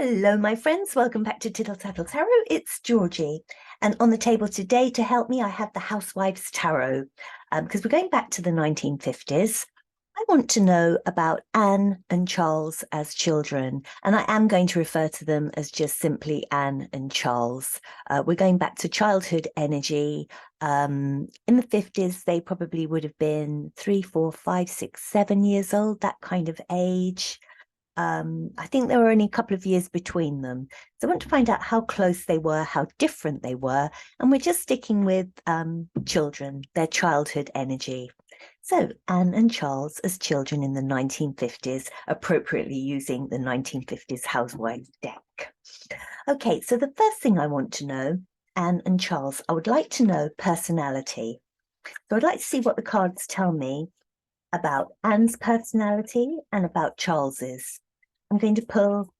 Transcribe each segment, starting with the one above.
Hello, my friends. Welcome back to Tattle Tarot. It's Georgie. And on the table today to help me, I have the Housewives Tarot. Because we're going back to the 1950s. I want to know about Anne and Charles as children. And I am going to refer to them as just simply Anne and Charles. We're going back to childhood energy. In the 50s, they probably would have been 3, 4, 5, 6, 7 years old, that kind of age. I think there were only a couple of years between them. So I want to find out how close they were, how different they were. And we're just sticking with children, their childhood energy. So Anne and Charles as children in the 1950s, appropriately using the 1950s Housewives deck. Okay, so the first thing I want to know, Anne and Charles, I would like to know personality. So I'd like to see what the cards tell me about Anne's personality and about Charles's. I'm going to pull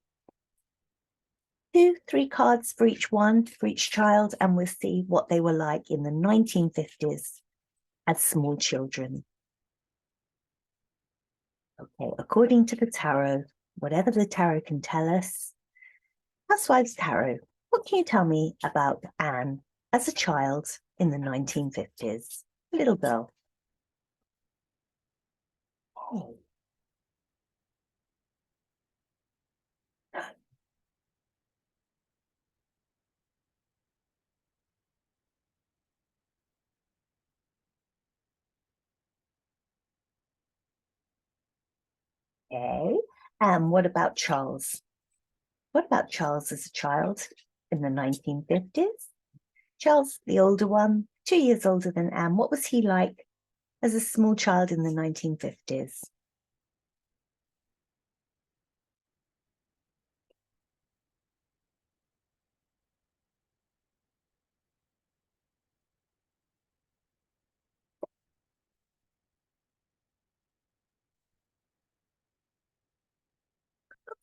2, 3 cards for each one, for each child, and we'll see what they were like in the 1950s as small children. Okay, according to the tarot, whatever the tarot can tell us, Housewives Tarot, what can you tell me about Anne as a child in the 1950s? Little girl. Oh. Okay, and what about Charles? What about Charles as a child in the 1950s? Charles, the older one, 2 years older than Anne, what was he like as a small child in the 1950s?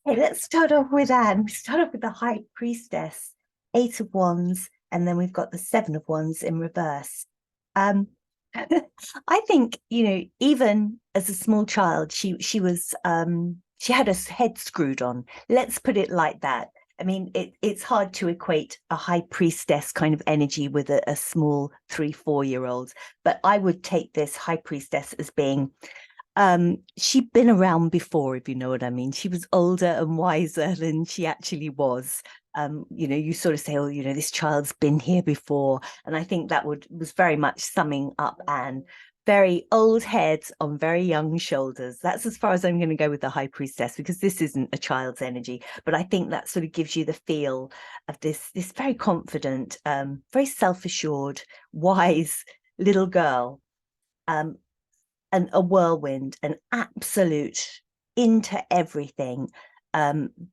Okay, let's start off with Anne. We start off with the High Priestess, 8 of Wands, and then we've got the 7 of Wands in reverse. Um, I think, even as a small child, she was she had her head screwed on. Let's put it like that. I mean, it's hard to equate a high priestess kind of energy with a small 3, 4 year old, but I would take this high priestess as being she'd been around before, if you know what I mean. She was older and wiser than she actually was. You sort of say, oh, this child's been here before. And I think that was very much summing up Anne. Very old head on very young shoulders. That's as far as I'm going to go with the high priestess, because this isn't a child's energy. But I think that sort of gives you the feel of this very confident, very self-assured, wise little girl. And a whirlwind, an absolute into everything,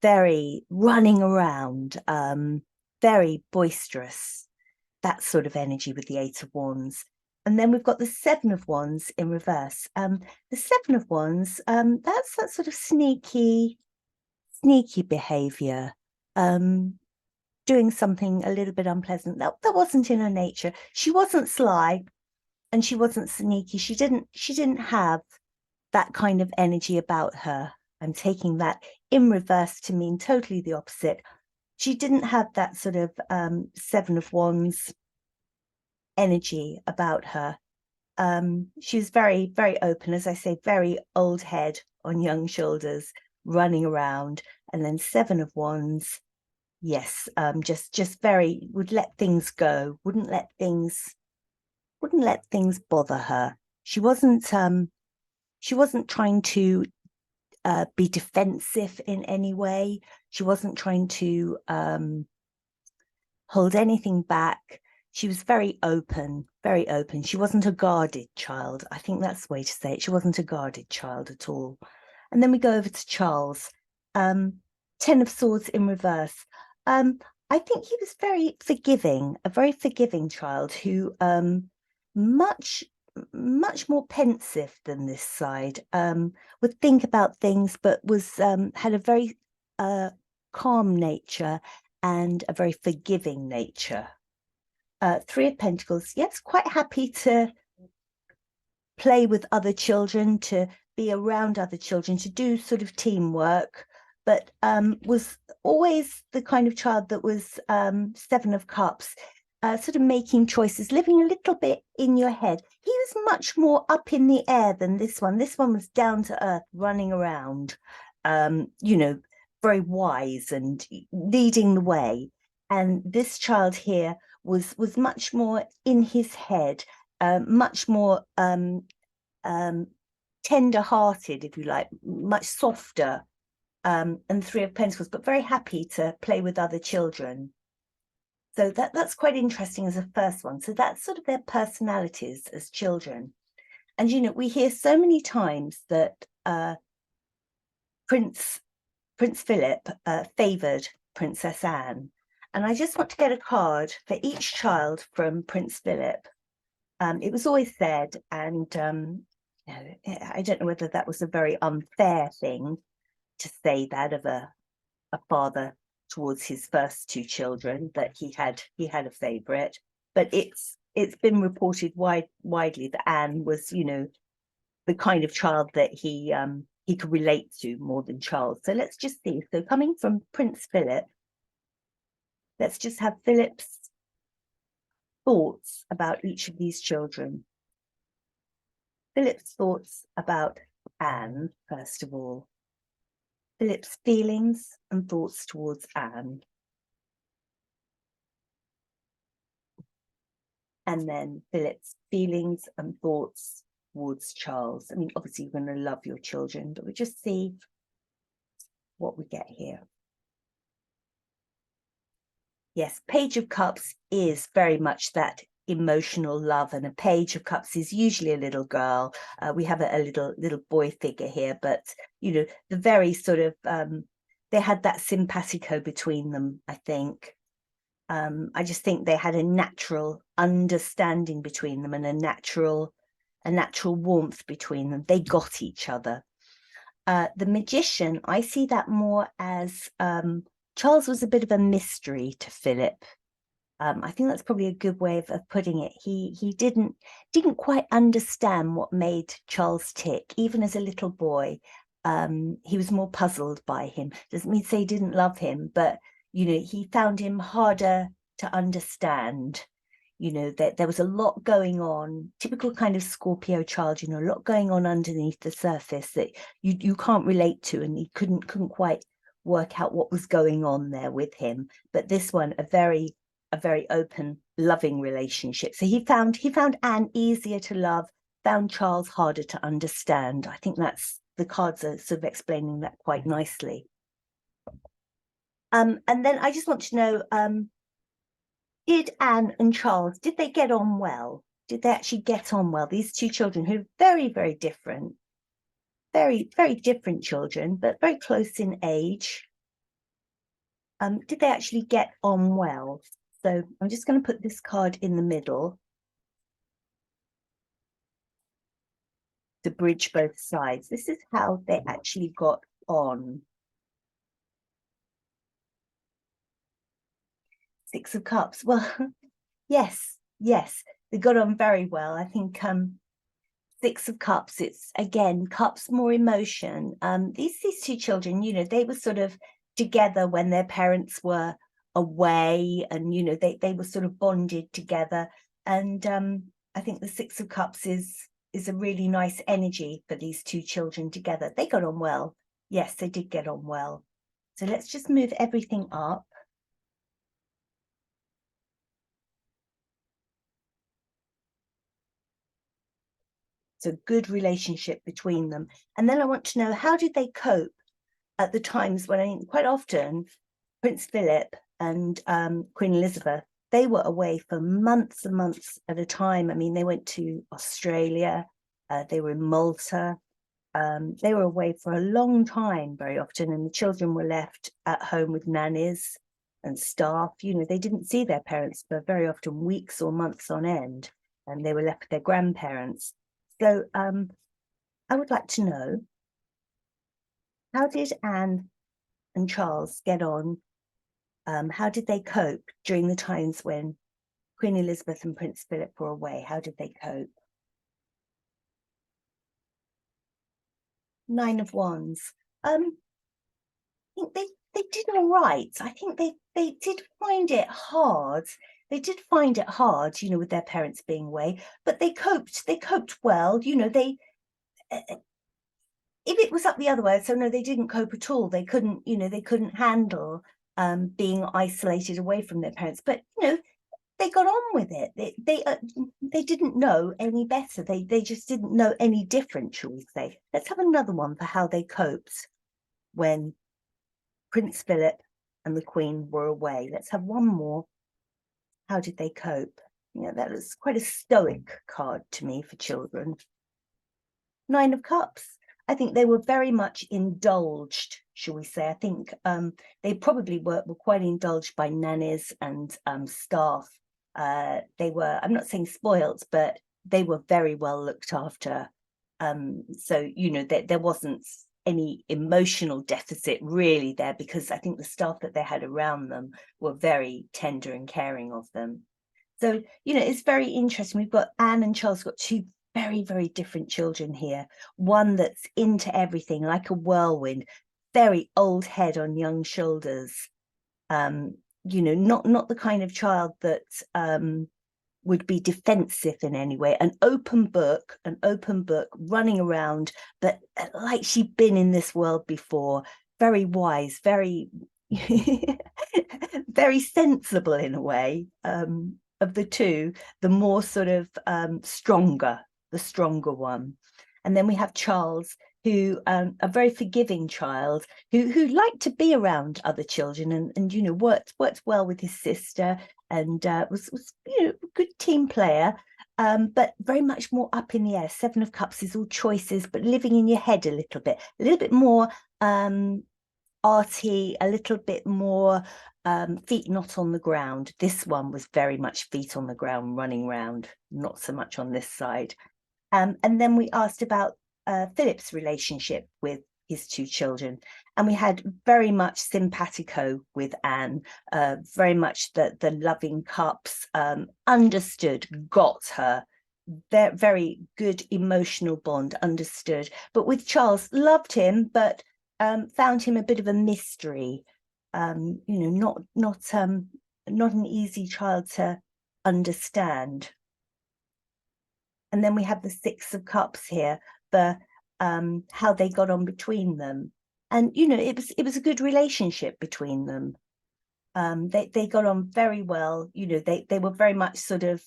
very running around, very boisterous, that sort of energy with the 8 of Wands. And then we've got the 7 of Wands in reverse. The 7 of Wands, that's that sort of sneaky behavior, doing something a little bit unpleasant. That wasn't in her nature. She wasn't sly, and she wasn't sneaky. She didn't have that kind of energy about her. I'm taking that in reverse to mean totally the opposite. She didn't have that sort of 7 of Wands energy about her. She was very, very open, as I say, very old head on young shoulders, running around. And then 7 of Wands, yes, just very, would let things go, wouldn't let things bother her. She wasn't trying to be defensive in any way. She wasn't trying to hold anything back. She was very open, very open. She wasn't a guarded child. I think that's the way to say it. She wasn't a guarded child at all. And then we go over to Charles, 10 of Swords in reverse. I think he was very forgiving, a very forgiving child who much more pensive than this side, would think about things, but was had a very calm nature and a very forgiving nature. 3 of Pentacles, yes, quite happy to play with other children, to be around other children, to do sort of teamwork, but was always the kind of child that was Seven of Cups, sort of making choices, living a little bit in your head. He was much more up in the air than this one. This one was down to earth, running around, you know, very wise and leading the way. And this child here was much more in his head, much more tender-hearted, if you like, much softer, and Three of Pentacles, but very happy to play with other children. So that's quite interesting as a first one. So that's sort of their personalities as children. And, you know, we hear so many times that Prince Philip favoured Princess Anne. And I just want to get a card for each child from Prince Philip. It was always said, and I don't know whether that was a very unfair thing to say that of a father towards his first two children, that he had a favorite, but it's been reported widely that Anne was, you know, the kind of child that he could relate to more than Charles. So let's just see. So coming from Prince Philip, let's just have Philip's thoughts about each of these children. Philip's thoughts about Anne, first of all. Philip's feelings and thoughts towards Anne. And then Philip's feelings and thoughts towards Charles. I mean, obviously you're going to love your children, but we'll just see what we get here. Yes, Page of Cups is very much that emotional love, and a Page of Cups is usually a little girl. We have a little boy figure here, but you know, the very sort of they had that simpatico between them, I think. I just think they had a natural understanding between them and a natural warmth between them. They got each other. The Magician, I see that more as Charles was a bit of a mystery to Philip. I think that's probably a good way of putting it. He didn't quite understand what made Charles tick, even as a little boy. He was more puzzled by him. Doesn't mean to say he didn't love him, but you know, he found him harder to understand. You know, that there was a lot going on, typical kind of Scorpio child, you know, a lot going on underneath the surface that you can't relate to, and he couldn't quite work out what was going on there with him. But this one, a very open, loving relationship. So he found Anne easier to love, found Charles harder to understand. I think that's, the cards are sort of explaining that quite nicely. And then I just want to know, did Anne and Charles, did they get on well? Did they actually get on well? These two children who are very, very different, very, very different children, but very close in age. Did they actually get on well? So I'm just going to put this card in the middle to bridge both sides. This is how they actually got on. Six of Cups. Well, yes, they got on very well. I think Six of Cups, it's again, cups, more emotion. These two children, you know, they were sort of together when their parents were away, and you know, they were sort of bonded together. And I think the Six of Cups is a really nice energy for these two children together. They got on well. Yes, they did get on well. So let's just move everything up. So good relationship between them. And then I want to know, how did they cope at the times when, I think quite often Prince Philip and Queen Elizabeth, they were away for months and months at a time. I mean, they went to Australia, they were in Malta, they were away for a long time very often, and the children were left at home with nannies and staff. You know, they didn't see their parents for very often weeks or months on end, and they were left with their grandparents. So I would like to know, how did Anne and Charles get on? How did they cope during the times when Queen Elizabeth and Prince Philip were away? How did they cope? Nine of Wands. think they did all right. I think they did find it hard. They did find it hard, you know, with their parents being away, but they coped. They coped well. You know, they if it was up the other way, so no, they didn't cope at all. They couldn't, you know, they couldn't handle being isolated away from their parents. But you know, they got on with it. They didn't know any better. They just didn't know any different, shall we say? Let's have another one for how they coped when Prince Philip and the Queen were away. Let's have one more. How did they cope? You know, that was quite a stoic card to me for children. Nine of Cups. I think they were very much indulged, shall we say. I think they probably were quite indulged by nannies and staff. They were, I'm not saying spoilt, but they were very well looked after. So, you know, there wasn't any emotional deficit really there, because I think the staff that they had around them were very tender and caring of them. So, you know, it's very interesting. We've got Anne and Charles, got two very, very different children here. One that's into everything, like a whirlwind, very old head on young shoulders. You know, not the kind of child that would be defensive in any way. An open book running around, but like she'd been in this world before. Very wise, very, very sensible in a way. Of the two, the more sort of the stronger one. And then we have Charles, who a very forgiving child who liked to be around other children and you know worked well with his sister and was you know a good team player, but very much more up in the air. Seven of Cups is all choices, but living in your head a little bit more arty, a little bit more feet not on the ground. This one was very much feet on the ground, running around, not so much on this side. And then we asked about Philip's relationship with his two children, and we had very much simpatico with Anne, very much the loving cups, understood, got her, very good emotional bond, understood. But with Charles, loved him, but found him a bit of a mystery. You know, not an easy child to understand. And then we have the Six of Cups here, the how they got on between them. And you know, it was a good relationship between them. They got on very well. You know, they were very much sort of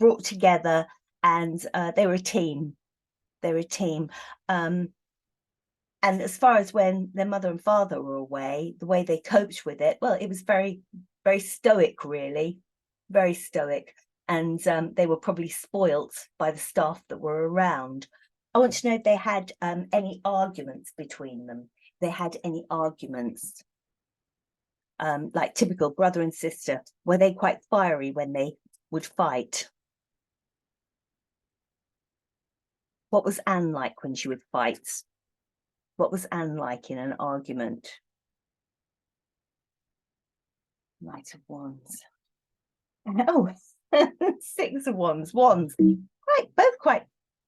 brought together, and they were a team. They were a team. And as far as when their mother and father were away, the way they coped with it, well, it was very, very stoic, really, very stoic. And they were probably spoilt by the staff that were around. I want to know if they had any arguments between them. They had any arguments, like typical brother and sister. Were they quite fiery when they would fight? What was Anne like when she would fight? What was Anne like in an argument? Knight of Wands. Oh, Six of Wands. Both quite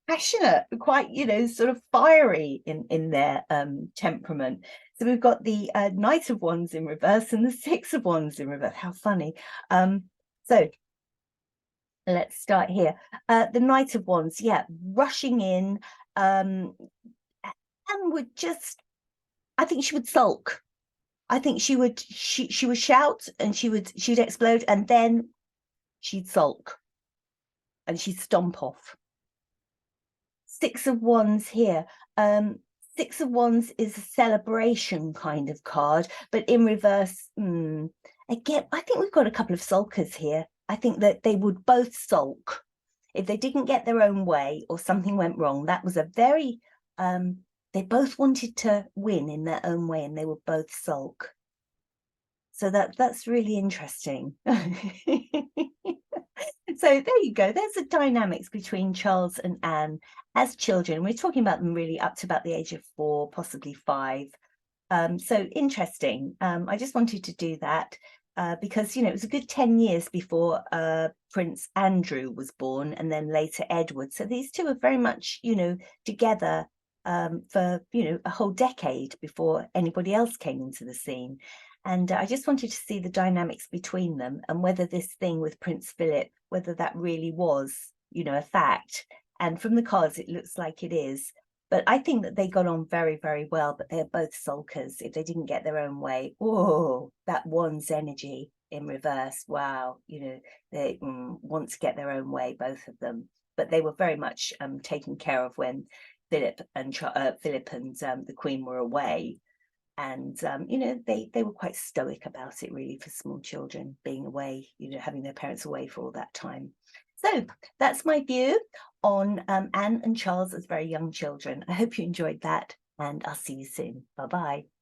passionate, quite, you know, sort of fiery in their temperament. So we've got the Knight of Wands in reverse and the Six of Wands in reverse. How funny. So let's start here. The Knight of Wands, yeah, rushing in, and would just, I think she would sulk. I think she would shout and she'd explode, and then she'd sulk and she'd stomp off. Six of Wands here. Six of Wands is a celebration kind of card, but in reverse, again, I think we've got a couple of sulkers here. I think that they would both sulk if they didn't get their own way or something went wrong. That was a very, they both wanted to win in their own way, and they would both sulk. So that's really interesting. So there you go. There's the dynamics between Charles and Anne as children. We're talking about them really up to about the age of 4, possibly 5. So interesting. I just wanted to do that because, you know, it was a good 10 years before Prince Andrew was born, and then later Edward. So these two are very much, you know, together for, you know, a whole decade before anybody else came into the scene. And I just wanted to see the dynamics between them and whether this thing with Prince Philip, whether that really was, you know, a fact. And from the cards, it looks like it is. But I think that they got on very, very well, but they're both sulkers if they didn't get their own way. Oh, that one's energy in reverse. Wow. You know, they want to get their own way, both of them. But they were very much taken care of when Philip and the Queen were away. And, you know, they were quite stoic about it, really, for small children being away, you know, having their parents away for all that time. So that's my view on Anne and Charles as very young children. I hope you enjoyed that, and I'll see you soon. Bye-bye.